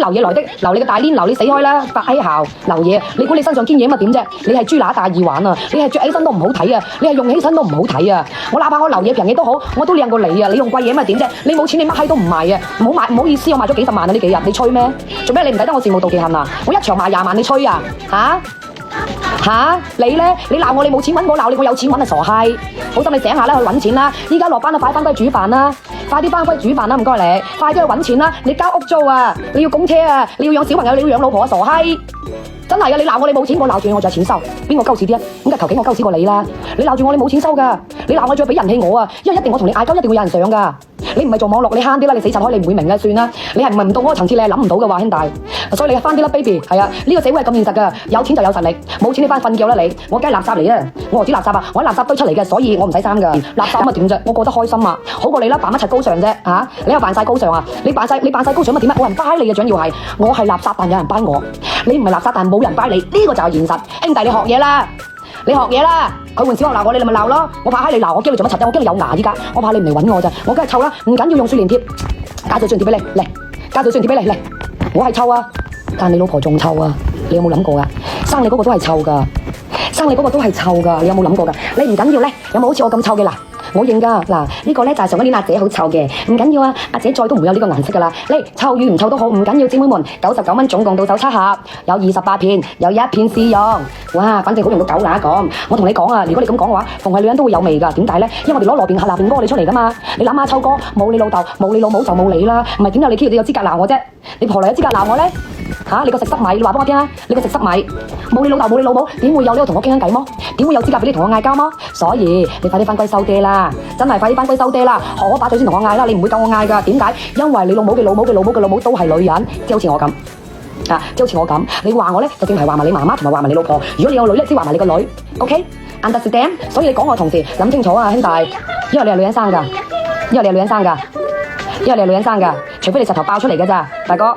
流嘢來的，流你個大鏈流，你死開啦！發閪姣流嘢，你估你身上堅嘢咁啊點啫？你係豬乸大耳環啊！你係着起身都唔好睇啊！你係用起身都唔好睇啊！我哪怕我流嘢平嘢都好，我都靚過你啊！你用貴嘢咁啊點啫？你冇錢你乜閪都唔賣啊！唔好賣，唔好意思，我賣咗幾十萬啊呢幾日，你吹咩？做咩你唔抵得我羨慕妒忌恨啊？我一場賣20萬，你吹啊？你呢？你鬧我你冇錢揾，我鬧你我有錢揾啊傻閪！好心你醒下啦，去揾錢啦！依家落班啦，快翻歸煮飯啦！快啲翻歸煮飯啦，唔該你！快啲去揾錢啦！你交屋租啊，你要供車啊，你要養小朋友，你要養老婆啊，傻閪！真係啊！你鬧我你冇錢，我鬧住我仲有錢收，邊個鳩屎啲啊？咁就求其我鳩屎過你啦！你鬧住我你冇錢收㗎，你鬧我仲要俾人氣我啊！因為一定我同你嗌交，一定會有人上㗎。你唔係做網絡，你慳啲啦！你死柒開，你唔會明嘅，算啦。你係唔到嗰個層次，你係諗唔到嘅話，兄弟。所以你翻啲啦，baby。係啊，呢個社會係咁現實㗎，有錢就有實力，冇錢你翻瞓覺啦你。我梗係垃圾嚟啊！我何止垃圾啊！我喺垃圾堆出嚟嘅，所以我唔使衫㗎。垃圾咁啊點啫？我過得開心啊，好過你啦，扮乜柒高尚啫嚇！你又扮晒高尚啊？你扮晒高尚乜點啊？冇人掰你嘅，仲要係我係垃圾，但有人掰我。你唔係垃圾，但冇人掰你，呢個就係現實。兄弟，你學嘢啦！你學嘢啦！佢換小學鬧我，你咪鬧咯！我怕閪你鬧我，驚你做乜柒啫？我驚你有牙依家，我怕你唔嚟揾我咋？我梗係臭啦，唔緊要用雪蓮貼，加條雪蓮貼俾你，嚟加條雪蓮貼俾你，嚟！我係臭啊，但你老婆仲臭啊！你有冇諗過㗎？生你嗰個都係臭㗎，生你嗰個都係臭㗎，你有冇諗過㗎？你唔緊要咧，有冇好似我咁臭嘅嗱？我認㗎嗱，呢個咧就係上一年阿姐好臭嘅，唔緊要啊，阿姐再都唔會有呢個顏色㗎啦。你臭與唔臭都好，唔緊要，姊妹們99蚊總共到手7盒，有28片，有1片試用。哇，反正好用到狗乸咁。我同你講啊，如果你咁講嘅話，逢係女人都會有味㗎。點解咧？因為我哋攞羅便哥你出嚟㗎嘛。你諗下秋哥冇你老豆冇你老母就冇你啦，唔係點解你 Q 你有資格鬧我啫？你何來有資格鬧我咧？你個食濕米，你話俾我聽啊！你個食濕米，冇你老豆冇你老母，點會有呢個同我傾緊偈麼？點會有資格俾你同我嗌交麼？所以你快啲返歸收爹啦！真係快啲返歸收爹啦！學我把嘴先同我嗌啦！你唔會夠我嗌㗎？點解？因為你老母嘅老母嘅老母嘅老母都係女人，即係好似我咁即係好似我咁。你話我咧，就正係話埋你媽媽同埋話埋你老婆。如果你有女咧，先話埋你個女。OK？Understand？所以你講我同時諗清楚啊，兄弟，因為你係女人生㗎，因為你係女人生㗎。除非你石頭爆出嚟㗎咋，大哥，